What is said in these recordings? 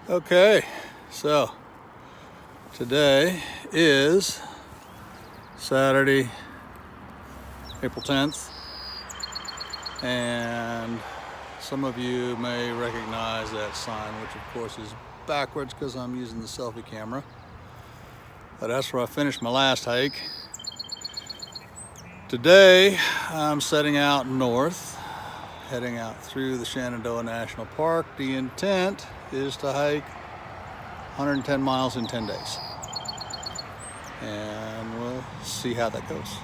Okay, so today is Saturday, April 10th, and some of you may recognize that sign, which of course is backwards because I'm using the selfie camera. But that's where I finished my last hike. Today I'm setting out north, heading out through the Shenandoah National Park. The intent is to hike 110 miles in 10 days. And we'll see how that goes.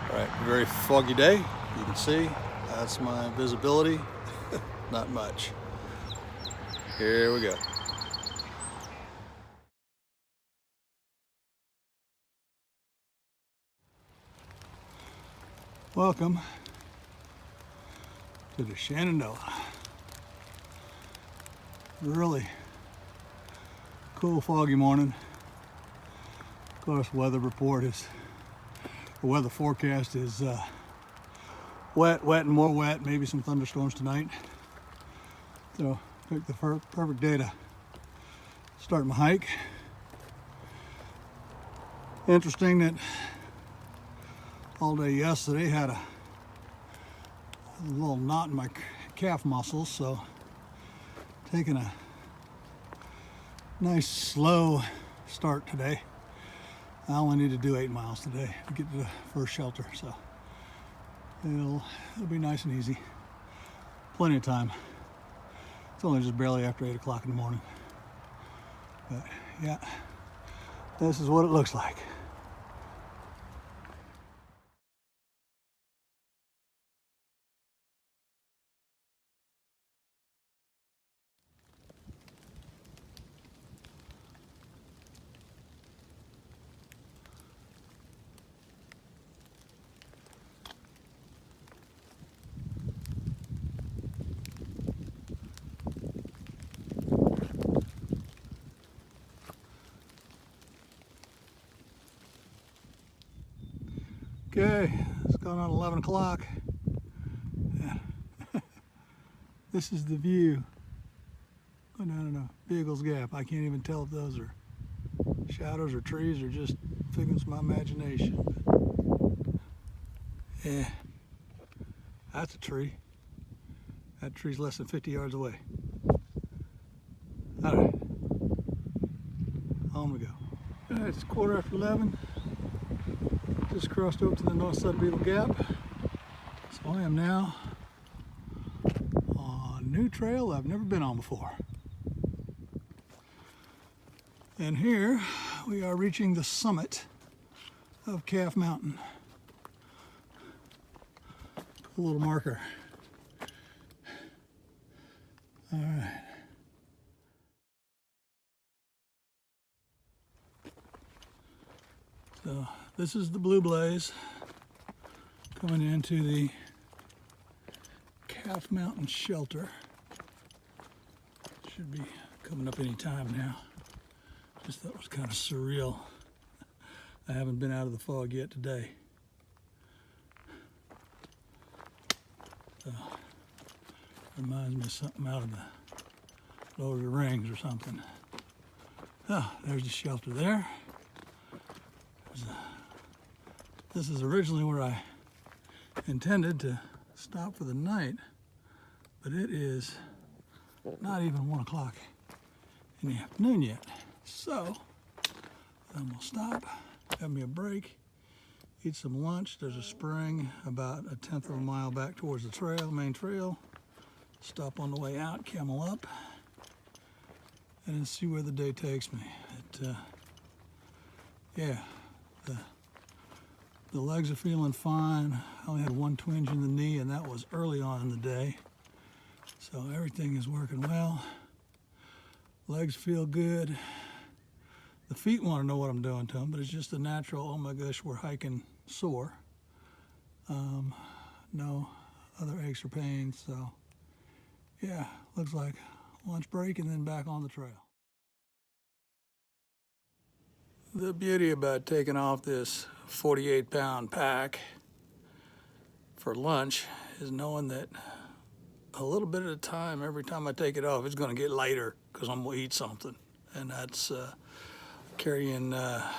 All right, very foggy day. You can see that's my visibility. Not much. Here we go. Welcome to the Shenandoah. Really cool foggy morning. Of course, weather forecast is wet and more wet, maybe some thunderstorms tonight. So picked the perfect day to start my hike. Interesting that all day yesterday had a little knot in my calf muscles, so taking a nice slow start today. I only need to do 8 miles today to get to the first shelter, so it'll be nice and easy. Plenty of time. It's only just barely after 8 o'clock in the morning. But yeah, this is what it looks like. Okay, it's going on 11 o'clock. This is the view going down in a Beagle's Gap. I can't even tell if those are shadows or trees or just figments of my imagination. But yeah, that's a tree. That tree's less than 50 yards away. All right, on we go. All right, it's 11:15. Just crossed over to the north side of Beagle Gap. So I am now on a new trail I've never been on before. And here we are reaching the summit of Calf Mountain. A little marker. All right. So this is the Blue Blaze coming into the Calf Mountain shelter. Should be coming up any time now. Just thought it was kind of surreal. I haven't been out of the fog yet today. So, reminds me of something out of the Lord of the Rings or something. Oh, there's the shelter there. This is originally where I intended to stop for the night, but it is not even 1 o'clock in the afternoon yet. So I'm gonna stop, have me a break, eat some lunch. There's a spring about 1/10 of a mile back towards the trail, main trail. Stop on the way out, camel up, and then see where the day takes me. Yeah, the legs are feeling fine. I only had one twinge in the knee, and that was early on in the day. So everything is working well. Legs feel good. The feet want to know what I'm doing to them, but it's just a natural, oh my gosh, we're hiking sore. No other aches or pains, so yeah, looks like lunch break and then back on the trail. The beauty about taking off this 48-pound pack for lunch is knowing that a little bit at a time, every time I take it off, it's going to get lighter. because I'm gonna eat something, and that's carrying a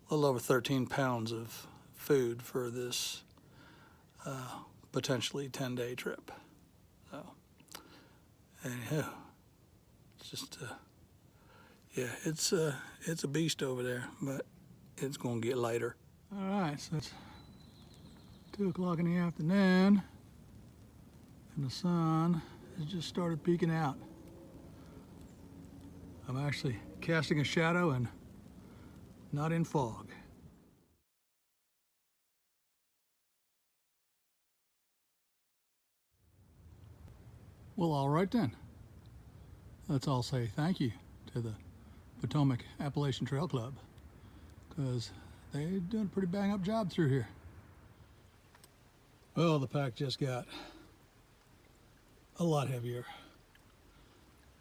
little over 13 pounds of food for this potentially 10-day trip. So anyhow, it's just yeah, it's a beast over there, but it's gonna get lighter. All right, so it's 2 o'clock in the afternoon, and the sun has just started peeking out. I'm actually casting a shadow and not in fog. Well, all right then. Let's all say thank you to the Potomac Appalachian Trail Club, because they're doing a pretty bang up job through here. Well, the pack just got a lot heavier.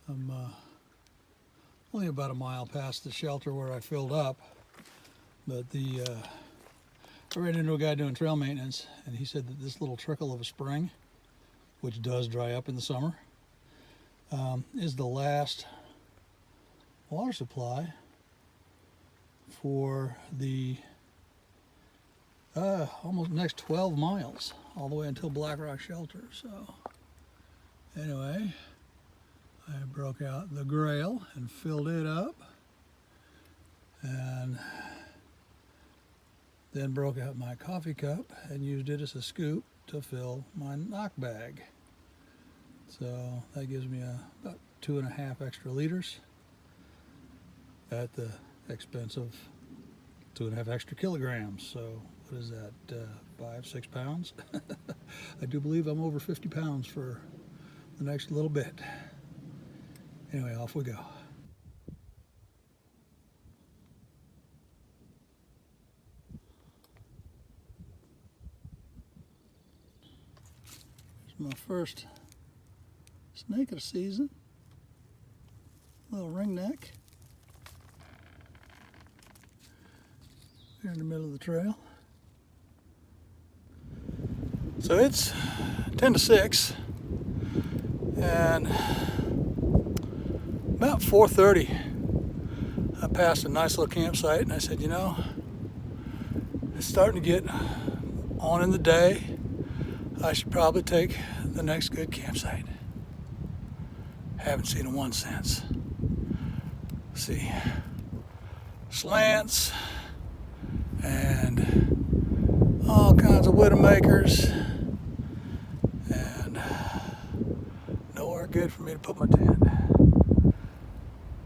I'm only about a mile past the shelter where I filled up, but I ran into a guy doing trail maintenance, and he said that this little trickle of a spring, which does dry up in the summer, is the last water supply for the almost next 12 miles, all the way until Black Rock Shelter. So anyway, I broke out the Grail and filled it up, and then broke out my coffee cup and used it as a scoop to fill my knock bag. So that gives me about 2.5 extra liters at the expense of 2.5 extra kilograms. So what is that, 5-6 pounds? I do believe I'm over 50 pounds for the next little bit. Anyway, off we go. Here's my first snake of the season. Little ringneck. Here in the middle of the trail. So it's 10 to 6, and about 4:30 I passed a nice little campsite, and I said, you know, it's starting to get on in the day. I should probably take the next good campsite. Haven't seen one since. See, slants and all kinds of widowmakers, and nowhere good for me to put my tent.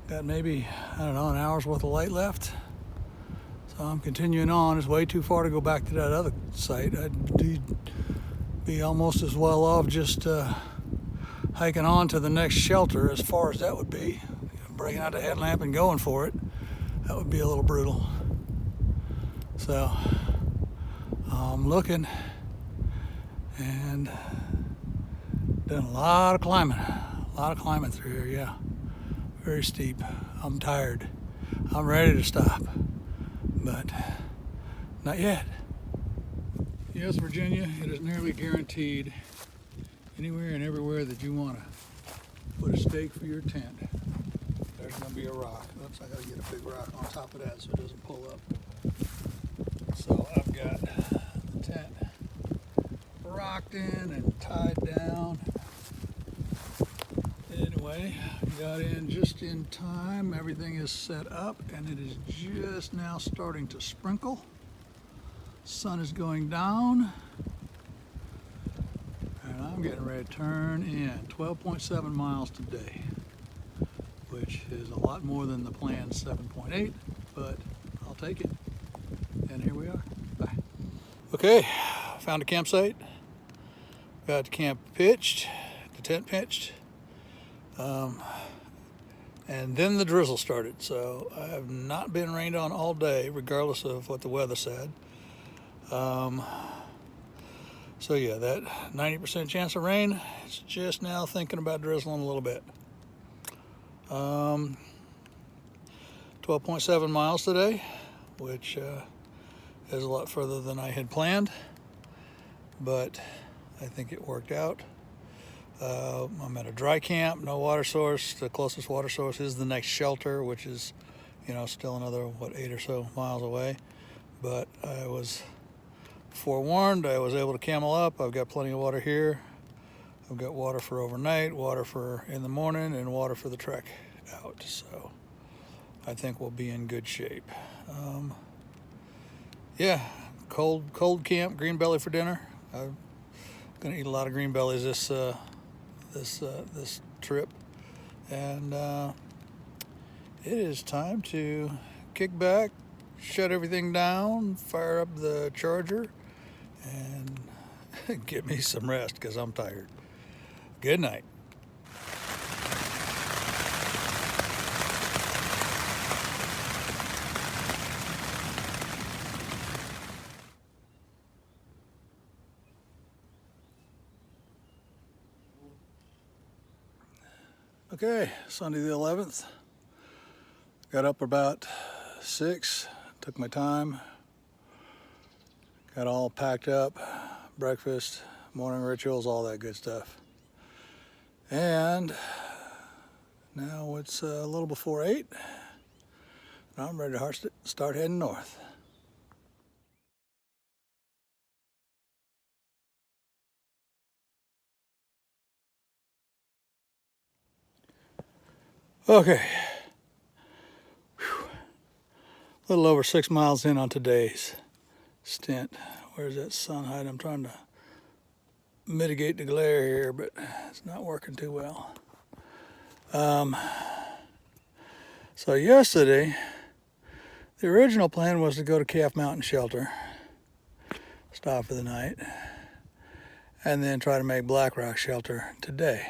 Got maybe, I don't know, an hour's worth of light left. So I'm continuing on. It's way too far to go back to that other site. I'd be almost as well off just hiking on to the next shelter, as far as that would be. Breaking out the headlamp and going for it, that would be a little brutal. So I'm looking and done a lot of climbing through here. Yeah, very steep. I'm tired. I'm ready to stop, but not yet. Yes, Virginia, it is nearly guaranteed anywhere and everywhere that you want to put a stake for your tent, there's going to be a rock. Oops, I got to get a big rock on top of that so it doesn't pull up. So I've got the tent rocked in and tied down. Anyway, got in just in time. Everything is set up, and it is just now starting to sprinkle. Sun is going down, and I'm getting ready to turn in 12.7 miles today, which is a lot more than the planned 7.8, but I'll take it. And here we are. Bye. Okay, found a campsite. Got the camp pitched, the tent pitched, and then the drizzle started. So I have not been rained on all day, regardless of what the weather said. So yeah, that 90% chance of rain, it's just now thinking about drizzling a little bit. 12.7 miles today, which is a lot further than I had planned, but I think it worked out. I'm at a dry camp, no water source. The closest water source is the next shelter, which is, still another, 8 or so miles away. But I was forewarned. I was able to camel up. I've got plenty of water here. I've got water for overnight, water for in the morning, and water for the trek out. So I think we'll be in good shape. Yeah, cold camp, green belly for dinner. I'm gonna eat a lot of green bellies this trip, and it is time to kick back, shut everything down, fire up the charger, and get me some rest because I'm tired. Good night. Okay, Sunday the 11th. Got up about 6, took my time, got all packed up, breakfast, morning rituals, all that good stuff. And now it's a little before 8. Now I'm ready to start heading north. Okay, a little over 6 miles in on today's stint. Where's that sun hiding? I'm trying to mitigate the glare here, but it's not working too well. So yesterday, the original plan was to go to Calf Mountain Shelter, stop for the night, and then try to make Black Rock Shelter today.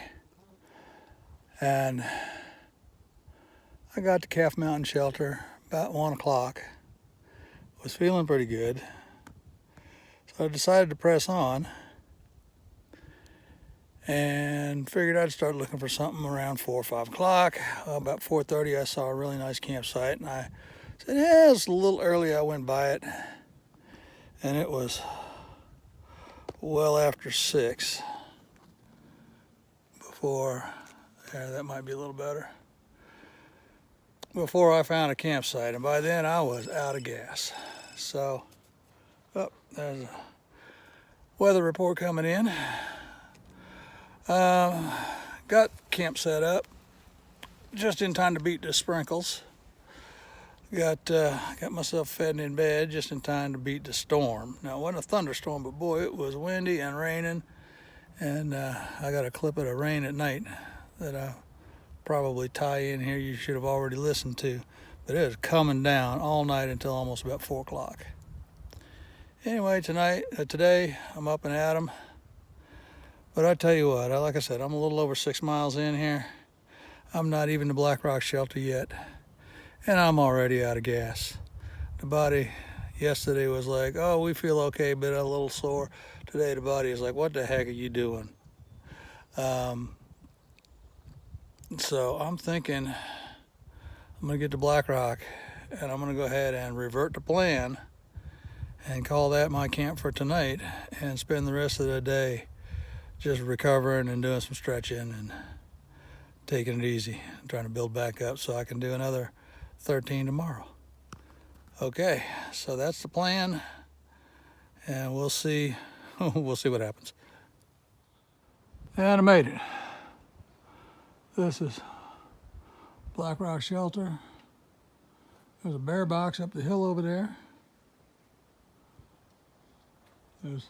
And I got to Calf Mountain Shelter about 1 o'clock. Was feeling pretty good. So I decided to press on and figured I'd start looking for something around 4 or 5 o'clock. About 4:30 I saw a really nice campsite and I said, yeah, it's a little early. I went by it and it was well after 6 before, there, that might be a little better, before I found a campsite, and by then I was out of gas. So, there's a weather report coming in. Got camp set up just in time to beat the sprinkles. Got myself fed and in bed just in time to beat the storm. Now it wasn't a thunderstorm, but boy, it was windy and raining. And I got a clip of the rain at night that I probably tie in here. You should have already listened to, but it was coming down all night until almost about 4 o'clock. Anyway, today I'm up and at 'em. But I tell you what, like I said, I'm a little over 6 miles in here. I'm not even to Black Rock Shelter yet, and I'm already out of gas. The body yesterday was like, oh, we feel okay, but a little sore. Today the body is like, what the heck are you doing? So I'm thinking I'm gonna get to Black Rock and I'm gonna go ahead and revert to plan and call that my camp for tonight and spend the rest of the day just recovering and doing some stretching and taking it easy, trying to build back up so I can do another 13 tomorrow. Okay, so that's the plan, and we'll see what happens. And I made it. This is Black Rock Shelter. There's a bear box up the hill over there. There's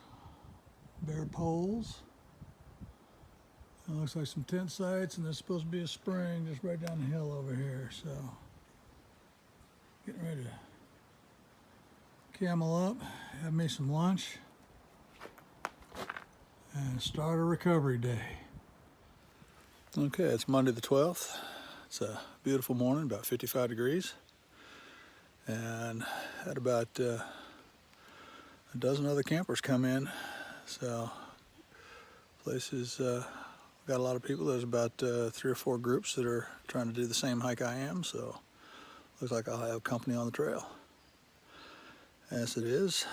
bear poles. It looks like some tent sites, and there's supposed to be a spring just right down the hill over here. So, getting ready to camel up, have me some lunch, and start a recovery day. Okay, it's Monday the 12th. It's a beautiful morning, about 55 degrees. And had about a dozen other campers come in. So, place is got a lot of people. There's about 3 or 4 groups that are trying to do the same hike I am, so looks like I'll have company on the trail. As it is,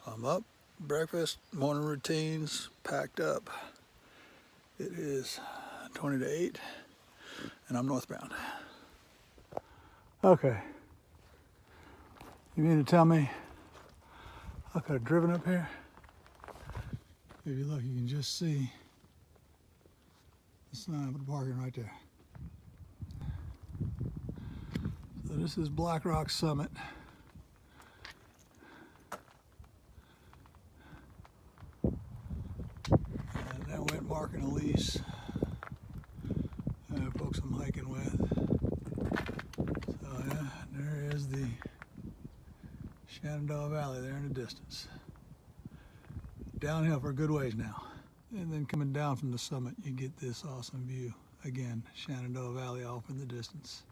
I'm up, breakfast, morning routines, packed up. It is 20 to 8 and I'm northbound. Okay. You mean to tell me I could have driven up here? If you look, you can just see the sign for the parking right there. So this is Black Rock Summit. And that went Mark and Elise, folks I'm hiking with. So yeah, there is the Shenandoah Valley there in the distance. Downhill for a good ways now. And then coming down from the summit, you get this awesome view. Again, Shenandoah Valley off in the distance.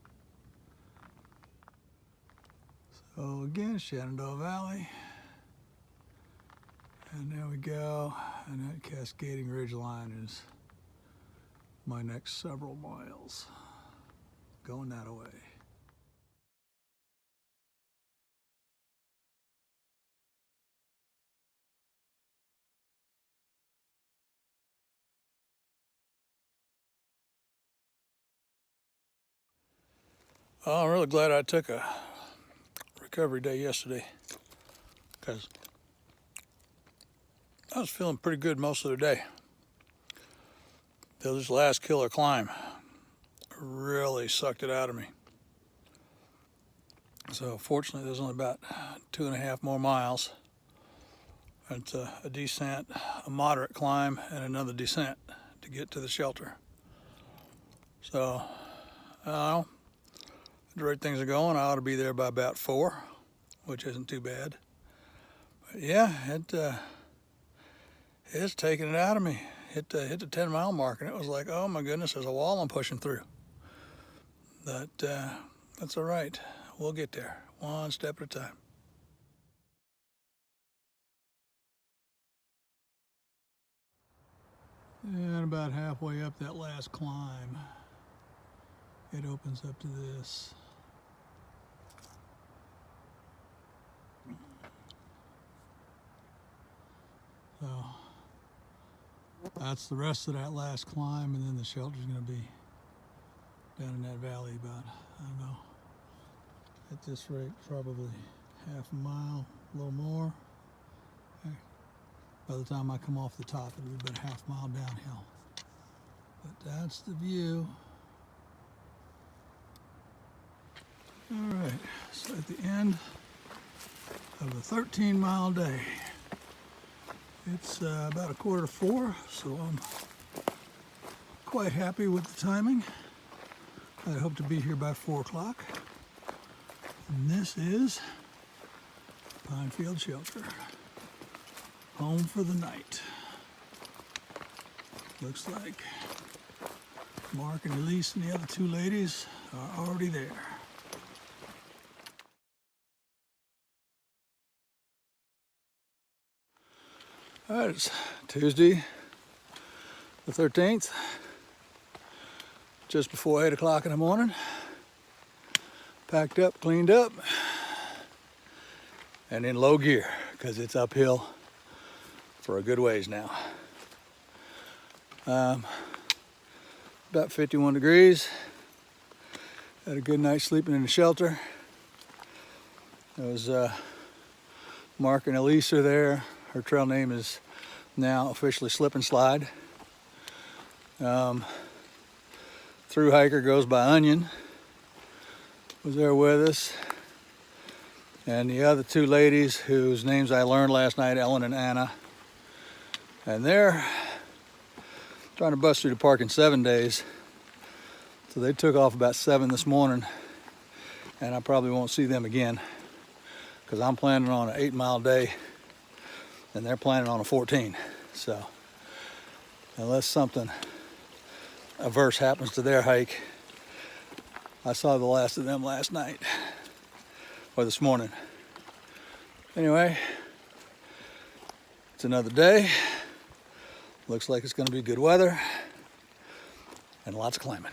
So again, Shenandoah Valley. And there we go. And that cascading ridge line is my next several miles. Going that way. Oh, I'm really glad I took a recovery day yesterday, because I was feeling pretty good most of the day. This last killer climb really sucked it out of me. So fortunately there's only about 2.5 more miles. It's a descent, a moderate climb, and another descent to get to the shelter. So, the rate things are going, I ought to be there by about 4, which isn't too bad. But yeah, it's taking it out of me. Hit the 10-mile mark, and it was like, oh my goodness, there's a wall I'm pushing through. But that's all right. We'll get there, one step at a time. And about halfway up that last climb, it opens up to this. So that's the rest of that last climb, and then the shelter's going to be down in that valley about, I don't know, at this rate, probably half a mile, a little more. By the time I come off the top, it'll be about a half mile downhill. But that's the view. All right, so at the end of a 13-mile day, it's about 3:45, so I'm quite happy with the timing. I hope to be here by 4 o'clock. And this is Pinefield Shelter, home for the night. Looks like Mark and Elise and the other 2 ladies are already there. All right, it's Tuesday the 13th, just before 8 o'clock in the morning. Packed up, cleaned up, and in low gear, because it's uphill for a good ways now. About 51 degrees. Had a good night sleeping in the shelter. It was Mark and Elise are there. Her trail name is now officially Slip and Slide. Through hiker goes by Onion. Was there with us. And the other 2 ladies whose names I learned last night, Ellen and Anna. And they're trying to bust through the park in 7 days. So they took off about 7 this morning, and I probably won't see them again, because I'm planning on an 8-mile day and they're planning on a 14. So unless something adverse happens to their hike, I saw the last of them last night or this morning. Anyway, it's another day. Looks like it's going to be good weather and lots of climbing.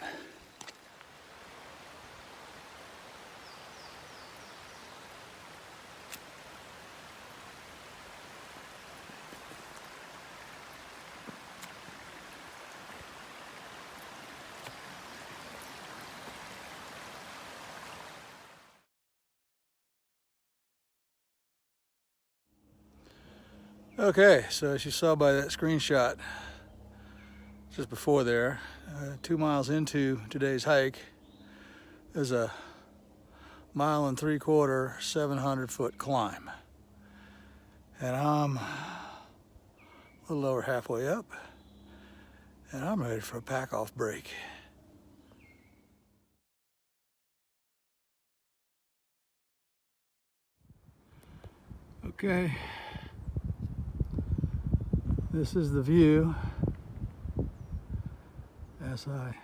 Okay, so as you saw by that screenshot just before there, 2 miles into today's hike is a 1.75 mile, 700-foot climb. And I'm a little over halfway up, and I'm ready for a pack-off break. Okay, this is the view as I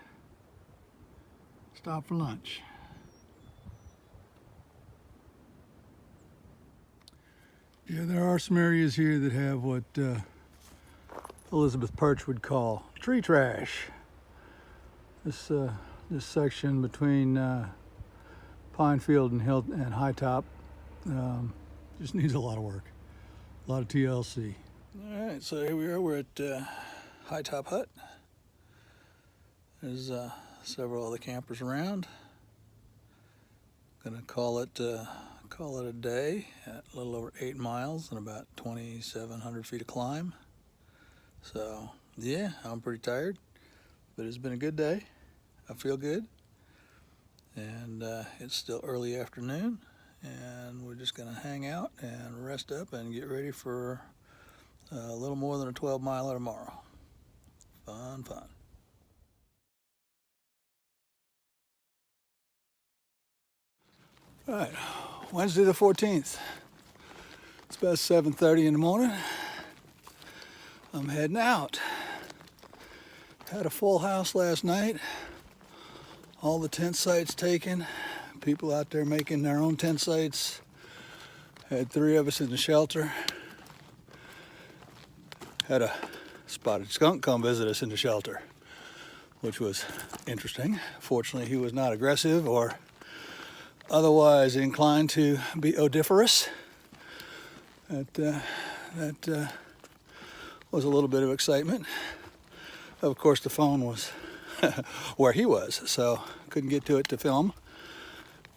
stop for lunch. Yeah, there are some areas here that have what Elizabeth Perch would call tree trash. This section between Pinefield and High Top just needs a lot of work, a lot of TLC. All right, so here we are. We're at High Top Hut. There's several other campers around. Gonna call it a day at a little over 8 miles and about 2,700 feet of climb. So yeah, I'm pretty tired, but it's been a good day. I feel good, and it's still early afternoon, and we're just gonna hang out and rest up and get ready for a little more than a 12-miler tomorrow. Fun. All right, Wednesday the 14th. It's about 7:30 in the morning. I'm heading out. Had a full house last night. All the tent sites taken. People out there making their own tent sites. Had 3 of us in the shelter. Had a spotted skunk come visit us in the shelter, which was interesting. Fortunately, he was not aggressive or otherwise inclined to be odoriferous. That was a little bit of excitement. Of course, the phone was where he was, so couldn't get to it to film.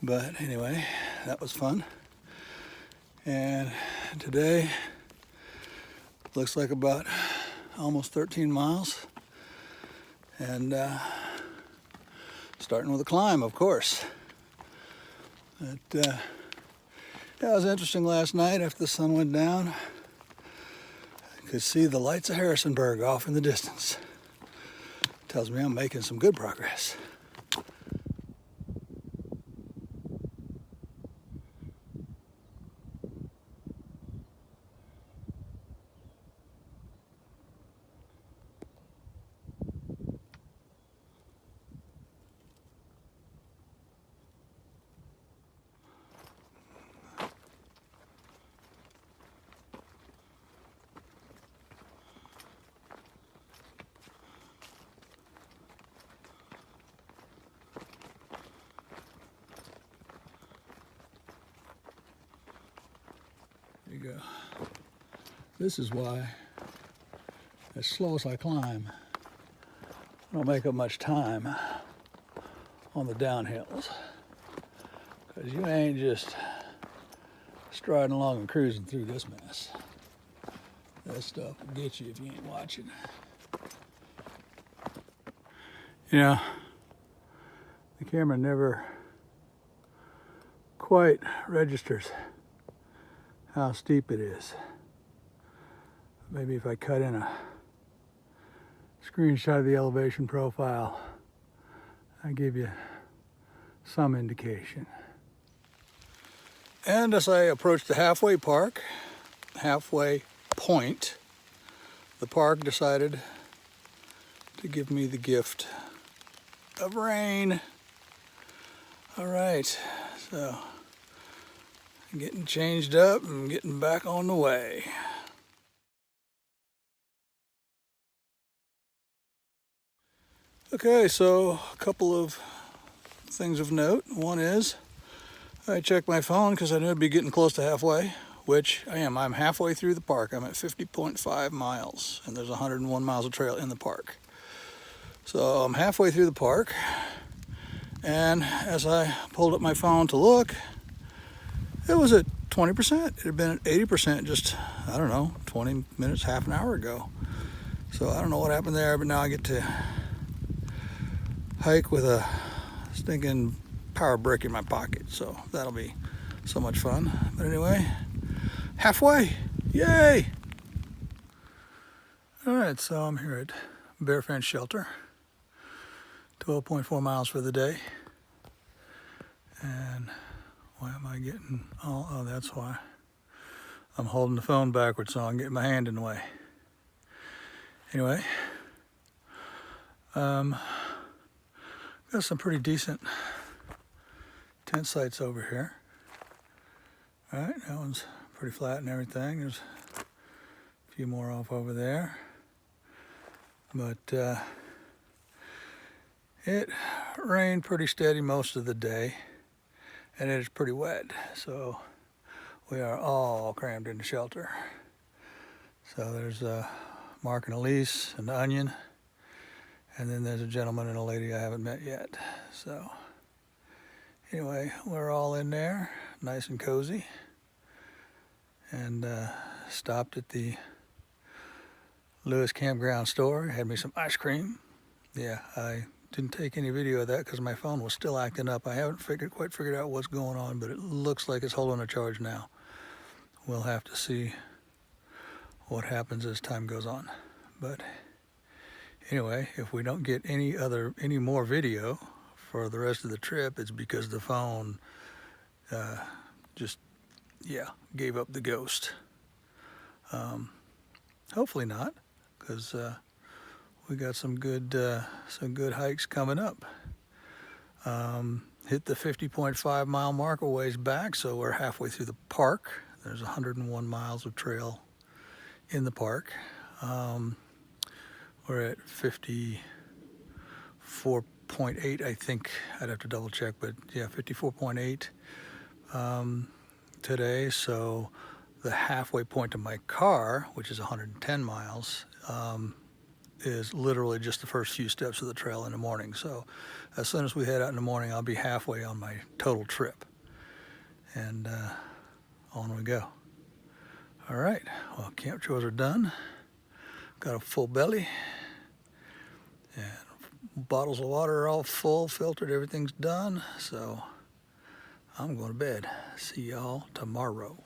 But anyway, that was fun. And today looks like about almost 13 miles. And starting with a climb, of course. Yeah, it was interesting last night after the sun went down. I could see the lights of Harrisonburg off in the distance. Tells me I'm making some good progress. There you go. This is why, as slow as I climb, I don't make up much time on the downhills. Because you ain't just striding along and cruising through this mess. That stuff will get you if you ain't watching. You know, the camera never quite registers how steep it is. Maybe if I cut in a screenshot of the elevation profile, I give you some indication. And as I approach the halfway point, the park decided to give me the gift of rain. All right, so I'm getting changed up and getting back on the way. Okay, so a couple of things of note. One is I checked my phone because I knew I'd be getting close to halfway, which I am. I'm halfway through the park. I'm at 50.5 miles, and there's 101 miles of trail in the park. So I'm halfway through the park, and as I pulled up my phone to look, it was at 20%. It had been at 80% just, I don't know, 20 minutes, half an hour ago. So I don't know what happened there, but now I get to hike with a stinking power brick in my pocket. So that'll be so much fun. But anyway, halfway, yay! All right, so I'm here at Bear Fence Shelter, 12.4 miles for the day. And why am I getting, oh, that's why. I'm holding the phone backwards so I'm getting my hand in the way. Anyway, got some pretty decent tent sites over here. All right, that one's pretty flat and everything. There's a few more off over there. But it rained pretty steady most of the day, and it is pretty wet, so we are all crammed in the shelter. So there's Mark and Elise and Onion, and then there's a gentleman and a lady I haven't met yet. So anyway, we're all in there, nice and cozy, and stopped at the Lewis Campground store, had me some ice cream. Yeah, I didn't take any video of that because my phone was still acting up. I haven't quite figured out what's going on, but it looks like it's holding a charge now. We'll have to see what happens as time goes on. But anyway, if we don't get any more video for the rest of the trip, it's because the phone just gave up the ghost. Hopefully not, because we got some good hikes coming up. Hit the 50.5 mile mark a ways back, so we're halfway through the park. There's 101 miles of trail in the park. We're at 54.8, I think. I'd have to double check, but yeah, 54.8 today. So the halfway point to my car, which is 110 miles, is literally just the first few steps of the trail in the morning. So as soon as we head out in the morning, I'll be halfway on my total trip. And on we go. All right, well, camp chores are done. Got a full belly. And bottles of water are all full, filtered, everything's done. So I'm going to bed. See y'all tomorrow.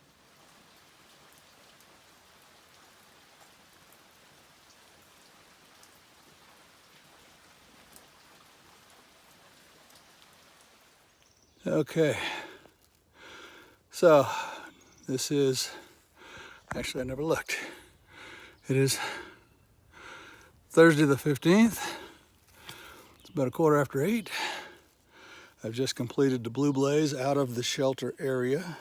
Okay, so this is, actually I never looked. It is Thursday the 15th. It's about 8:15. I've just completed the Blue Blaze out of the shelter area.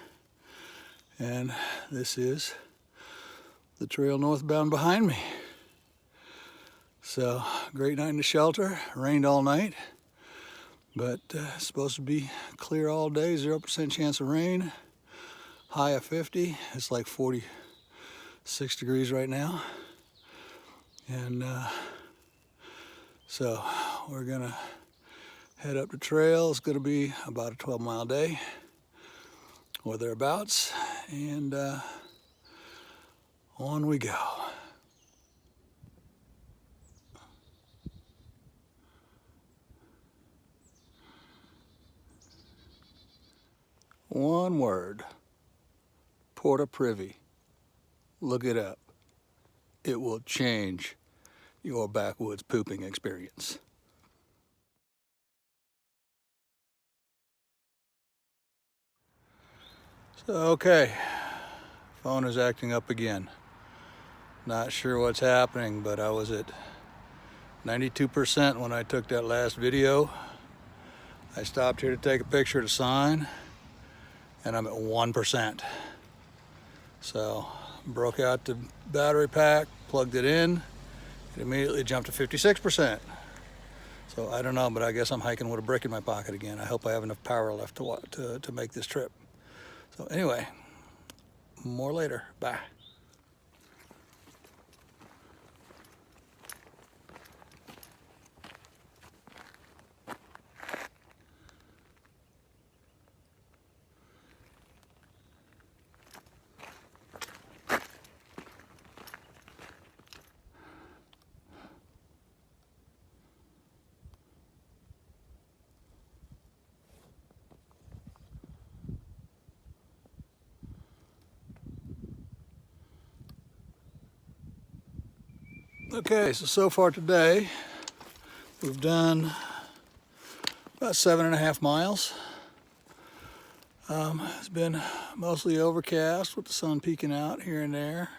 And this is the trail northbound behind me. So, great night in the shelter, rained all night. But it's supposed to be clear all day, 0% chance of rain. High of 50, it's like 46 degrees right now. And so we're gonna head up the trail. It's gonna be about a 12-mile day or thereabouts. And on we go. One word, Porta Privy. Look it up. It will change your backwoods pooping experience. So, okay, phone is acting up again. Not sure what's happening, but I was at 92% when I took that last video. I stopped here to take a picture of the sign, and I'm at 1%. So, broke out the battery pack, plugged it in, it immediately jumped to 56%. So I don't know, but I guess I'm hiking with a brick in my pocket again. I hope I have enough power left to make this trip. So anyway, more later. Bye. Okay, so far today, we've done about 7.5 miles. It's been mostly overcast with the sun peeking out here and there.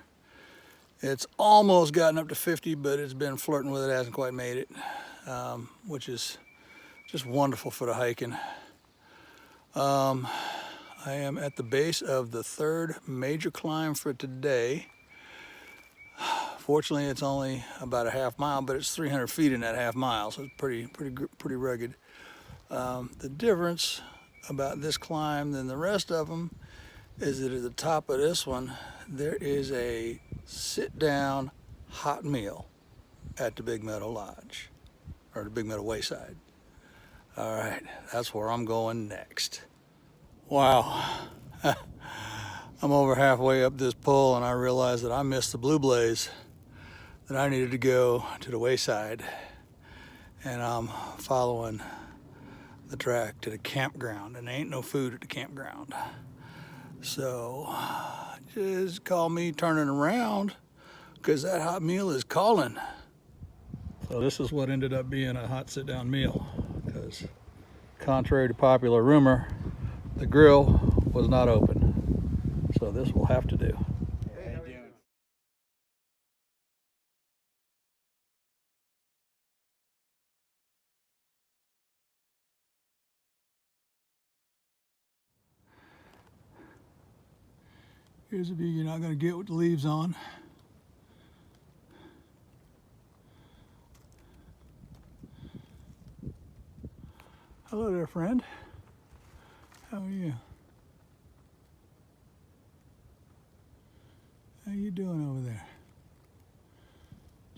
It's almost gotten up to 50, but it's been flirting with it, hasn't quite made it, which is just wonderful for the hiking. I am at the base of the third major climb for today. Fortunately, it's only about a half mile, but it's 300 feet in that half mile, so it's pretty rugged. The difference about this climb than the rest of them is that at the top of this one, there is a sit-down hot meal at the Big Meadow Lodge, or the Big Meadow Wayside. All right, that's where I'm going next. Wow. I'm over halfway up this pole and I realized that I missed the Blue Blaze, that I needed to go to the Wayside, and I'm following the track to the campground, and there ain't no food at the campground. So just call me turning around, because that hot meal is calling. So this is what ended up being a hot sit-down meal, because contrary to popular rumor, the grill was not open. So this will have to do. Here's a view you're not going to get with the leaves on. Hello there, friend. How are you? How you doing over there?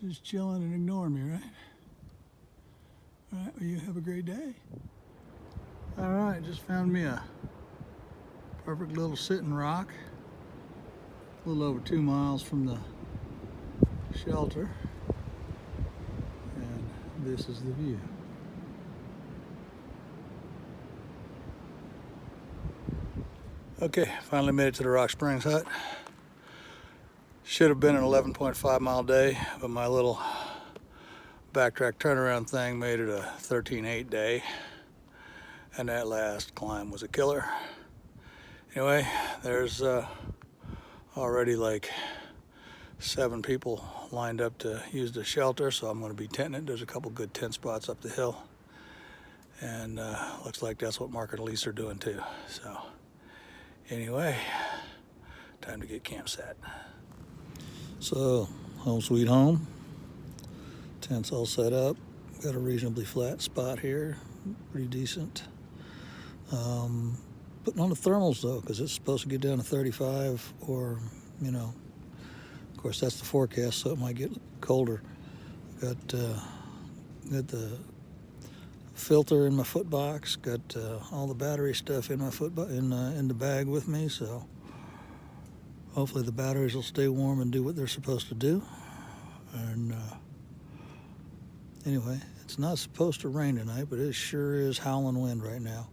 Just chilling and ignoring me, right? All right, well, you have a great day. All right, just found me a perfect little sitting rock. A little over 2 miles from the shelter. And this is the view. Okay, finally made it to the Rock Springs hut. Should have been an 11.5 mile day, but my little backtrack turnaround thing made it a 13.8 day. And that last climb was a killer. Anyway, there's already like 7 people lined up to use the shelter, so I'm going to be tenting it. There's a couple good tent spots up the hill, and looks like that's what Mark and Lisa are doing too. So anyway, time to get camp set. So home sweet home. Tent's all set up. Got a reasonably flat spot here, pretty decent. Putting on the thermals though, because it's supposed to get down to 35, or, you know, of course that's the forecast, so it might get colder. Got the filter in my foot box, got all the battery stuff in my in the bag with me, so hopefully the batteries will stay warm and do what they're supposed to do. And anyway, it's not supposed to rain tonight, but it sure is howling wind right now.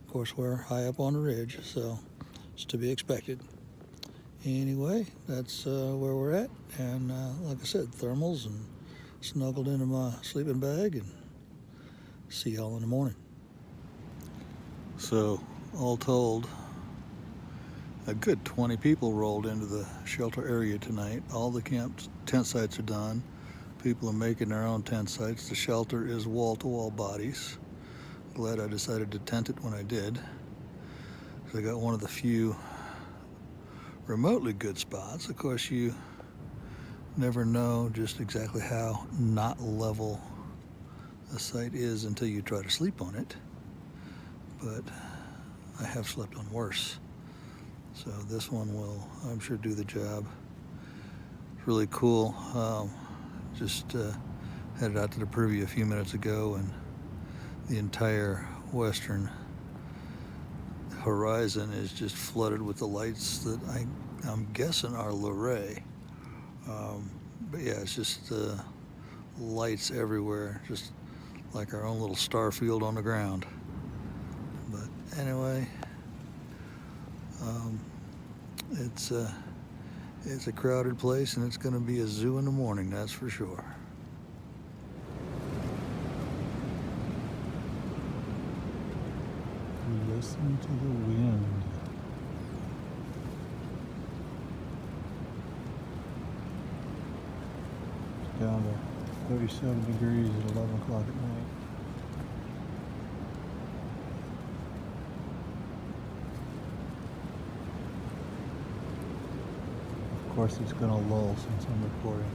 Of course, we're high up on the ridge, so it's to be expected. Anyway, that's where we're at, and like I said, thermals, and snuggled into my sleeping bag, and see y'all in the morning. So, all told, a good 20 people rolled into the shelter area tonight. All the tent sites are done. People are making their own tent sites. The shelter is wall-to-wall bodies. Glad I decided to tent it when I did. I got one of the few remotely good spots. Of course, you never know just exactly how not level a site is until you try to sleep on it. But I have slept on worse. So this one will, I'm sure, do the job. It's really cool. Just headed out to the privy a few minutes ago, and the entire western horizon is just flooded with the lights that I'm guessing are Luray. But yeah, it's just lights everywhere, just like our own little star field on the ground. But anyway, it's It's a crowded place, and it's going to be a zoo in the morning, that's for sure. Listen to the wind. It's down to 37 degrees at 11 o'clock at night. Of course, it's going to lull since I'm recording.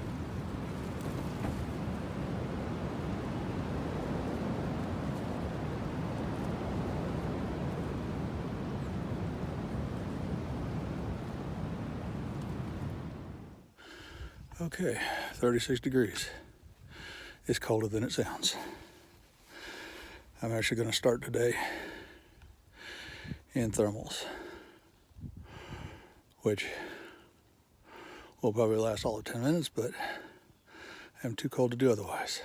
Okay, 36 degrees. It's colder than it sounds. I'm actually going to start today in thermals, which will probably last all of 10 minutes, but I'm too cold to do otherwise.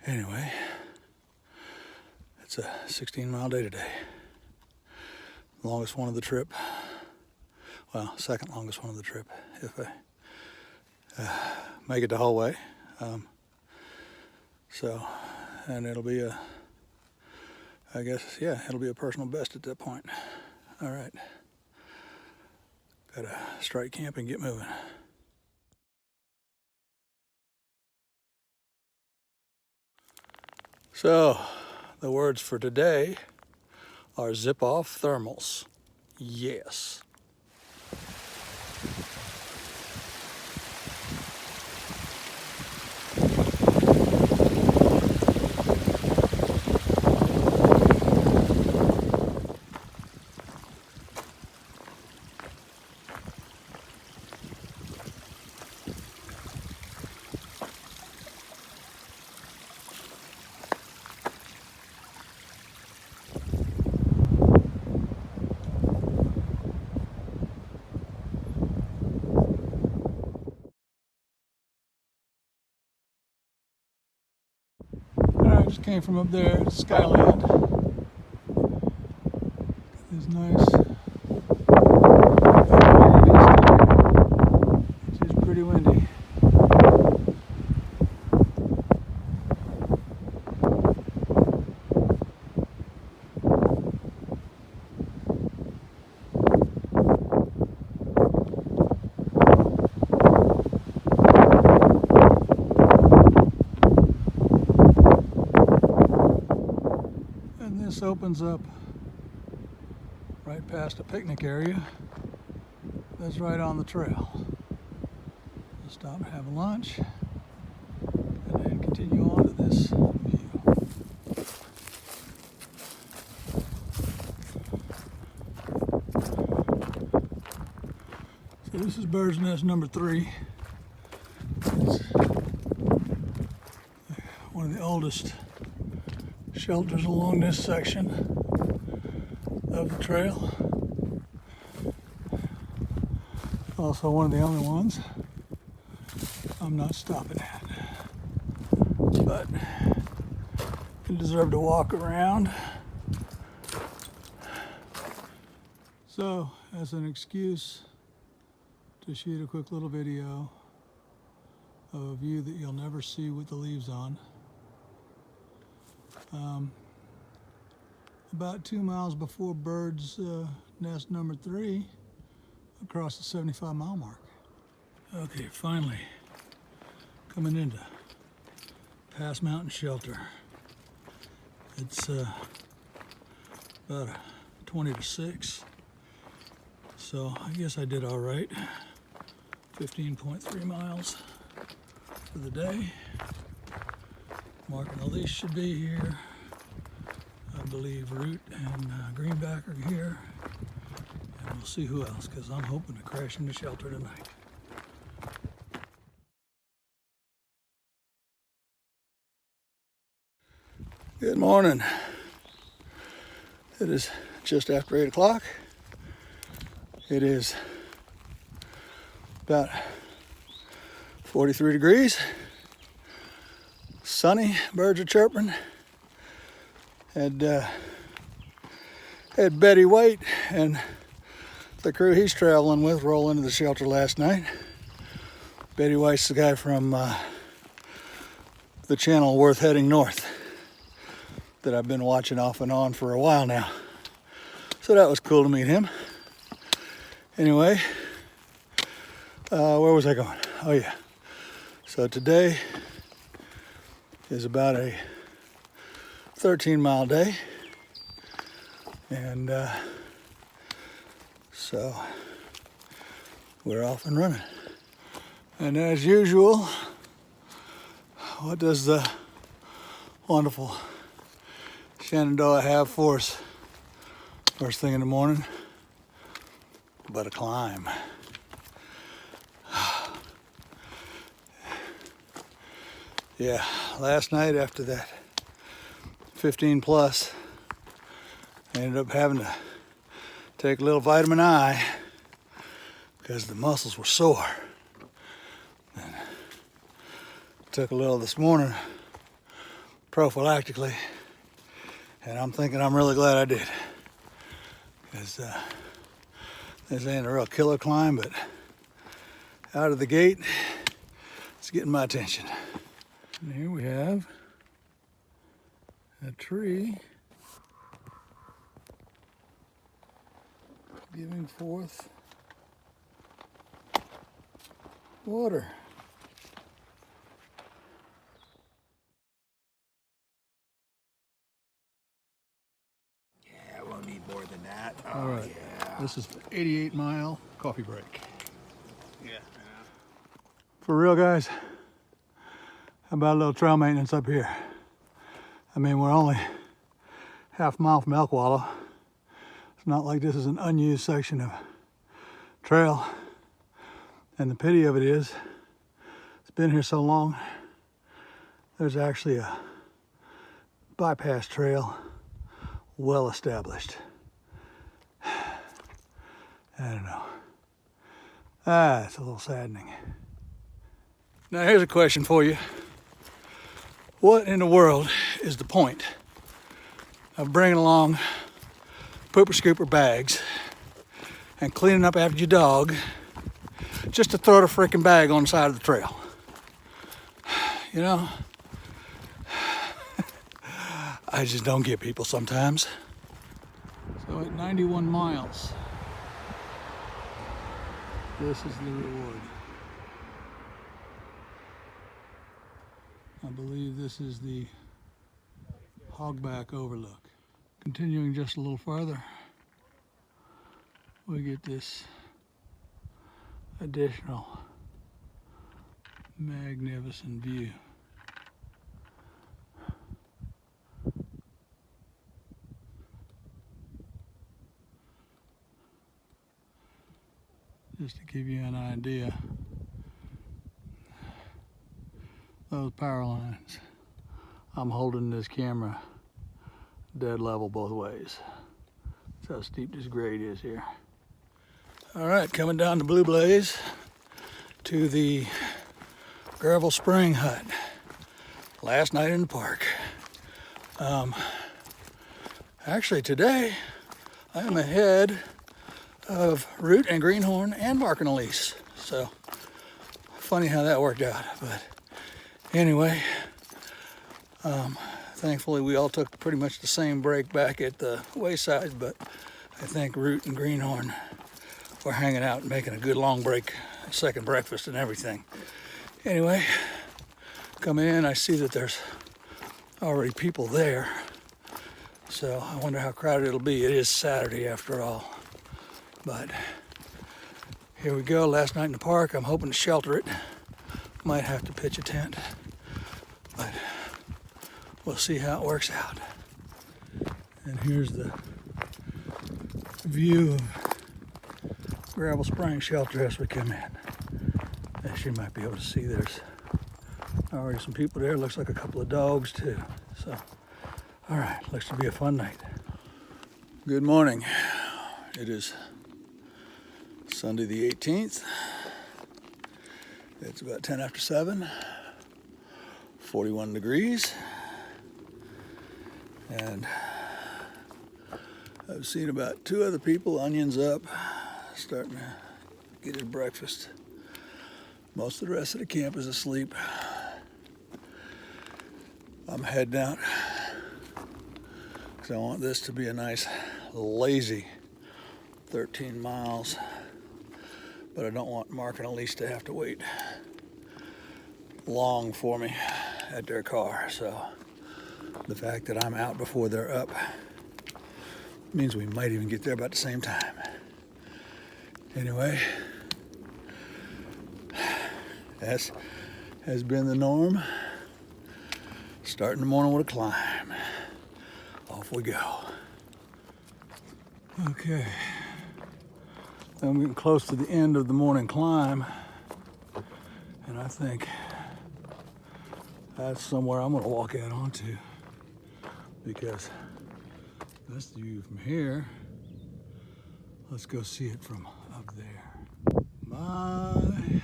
Anyway, it's a 16-mile day today. Longest one of the trip. Well, second longest one of the trip, if I make it the whole way. And it'll be I guess, yeah, it'll be a personal best at that point. All right. Gotta strike camp and get moving. So, the words for today are zip off thermals. Yes. I just came from up there at Skyland. It's nice. It's just pretty windy. This opens up right past a picnic area that's right on the trail. We'll stop and have lunch and then continue on to this view. So this is bird's nest number 3. It's one of the oldest shelters along this section of the trail. Also one of the only ones I'm not stopping at. But you deserve to walk around. So, as an excuse to shoot a quick little video of a view that you'll never see with the leaves on. About 2 miles before bird's nest number 3, across the 75-mile mark. Okay, finally coming into Pass Mountain Shelter. It's about 20 to 6, so I guess I did all right. 15.3 miles for the day. Mark and Elise should be here. I believe Root and Greenback are here. And we'll see who else, because I'm hoping to crash into shelter tonight. Good morning. It is just after 8 o'clock. It is about 43 degrees. Sunny, birds are chirping. Had Betty White and The crew he's traveling with rolled into the shelter last night. Betty White's the guy from the channel Worth Heading North that I've been watching off and on for a while now. So that was cool to meet him. Anyway, where was I going? Oh yeah. So today is about a 13-mile day. And so we're off and running. And as usual, what does the wonderful Shenandoah have for us first thing in the morning? But a climb. Yeah, last night after that 15 plus, I ended up having to take a little vitamin I because the muscles were sore. And took a little this morning prophylactically, and I'm thinking I'm really glad I did. Because this ain't a real killer climb, but out of the gate, it's getting my attention. And here we have a tree giving forth water. Yeah, we'll need more than that. Oh, all right, yeah. this is 88-mile coffee break. Yeah. For real, guys, how about a little trail maintenance up here? I mean, we're only half a mile from Elk Wallow. It's not like this is an unused section of trail. And the pity of it is, it's been here so long, there's actually a bypass trail well established. I don't know. It's a little saddening. Now here's a question for you. What in the world is the point of bringing along pooper scooper bags and cleaning up after your dog just to throw the freaking bag on the side of the trail? You know, I just don't get people sometimes. So at 91 miles, this is the reward. I believe this is the Hogback Overlook. Continuing just a little farther, we get this additional magnificent view. Just to give you an idea, those power lines, I'm holding this camera dead level both ways. That's how steep this grade is here. All right, coming down the Blue Blaze to the gravel spring hut. Last night in the park. Actually today, I am ahead of Root and Greenhorn and Barking Elise. So, funny how that worked out. But anyway, thankfully we all took pretty much the same break back at the wayside, but I think Root and Greenhorn were hanging out and making a good long break, second breakfast and everything. Anyway, coming in, I see that there's already people there. So I wonder how crowded it'll be. It is Saturday after all. But here we go, last night in the park. I'm hoping to shelter it. Might have to pitch a tent, but we'll see how it works out. And here's the view of Gravel Spring Shelter as we come in. As you might be able to see, there's already some people there. Looks like a couple of dogs too. So, all right, looks to be a fun night. Good morning. It is Sunday the 18th. It's about 10 after 7, 41 degrees. And I've seen about 2 other people, onions up, starting to get his breakfast. Most of the rest of the camp is asleep. I'm heading out because I want this to be a nice, lazy 13 miles. But I don't want Mark and Elise to have to wait long for me at their car. So the fact that I'm out before they're up means we might even get there about the same time. Anyway, as has been the norm, starting the morning with a climb. Off we go. Okay, I'm getting close to the end of the morning climb, and I think that's somewhere I'm gonna walk out onto, because that's the view from here. Let's go see it from up there. My,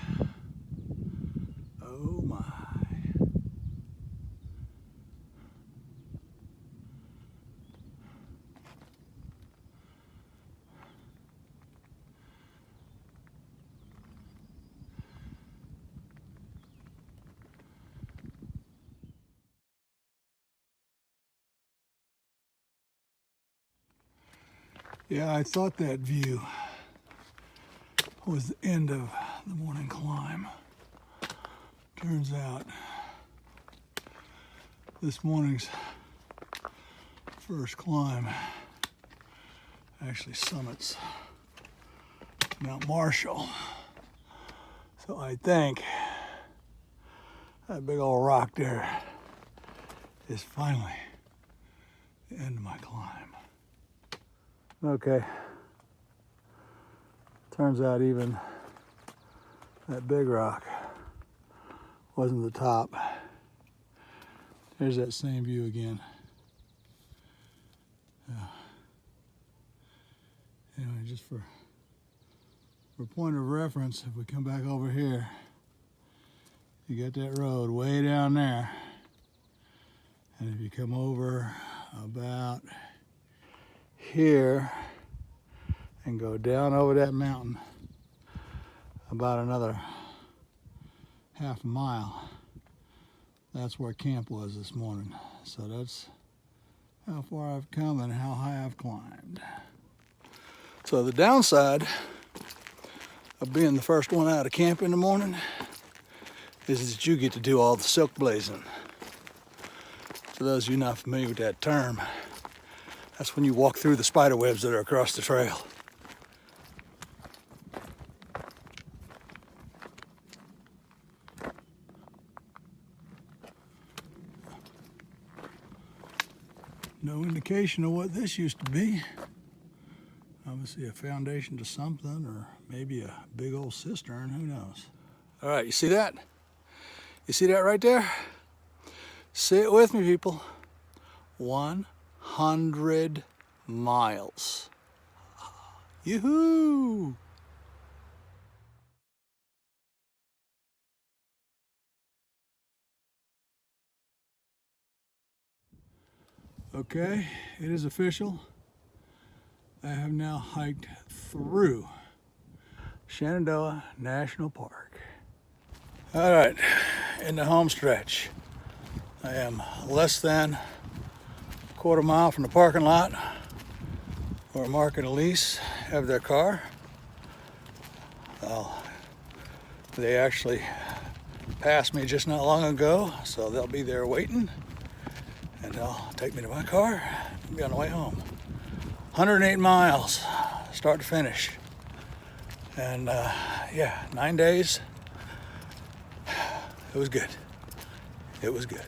oh my. Yeah, I thought that view was the end of the morning climb. Turns out this morning's first climb actually summits Mount Marshall. So I think that big old rock there is finally the end of my climb. Okay, turns out even that big rock wasn't the top. There's that same view again. Anyway, just for point of reference, if we come back over here, you got that road way down there. And if you come over about here and go down over that mountain about another half a mile, that's where camp was this morning. So that's how far I've come and how high I've climbed. So the downside of being the first one out of camp in the morning is that you get to do all the silk blazing. For those of you not familiar with that term, that's when you walk through the spider webs that are across the trail. No indication of what this used to be. Obviously a foundation to something, or maybe a big old cistern, who knows. All right, you see that? You see that right there? Say it with me, people. 100 miles. Yoo-hoo! Okay, it is official. I have now hiked through Shenandoah National Park. All right, in the home stretch. I am less than a quarter mile from the parking lot where Mark and Elise have their car. Well, they actually passed me just not long ago, so they'll be there waiting, and they'll take me to my car and be on the way home. 108 miles, start to finish. And yeah, 9 days. It was good. It was good.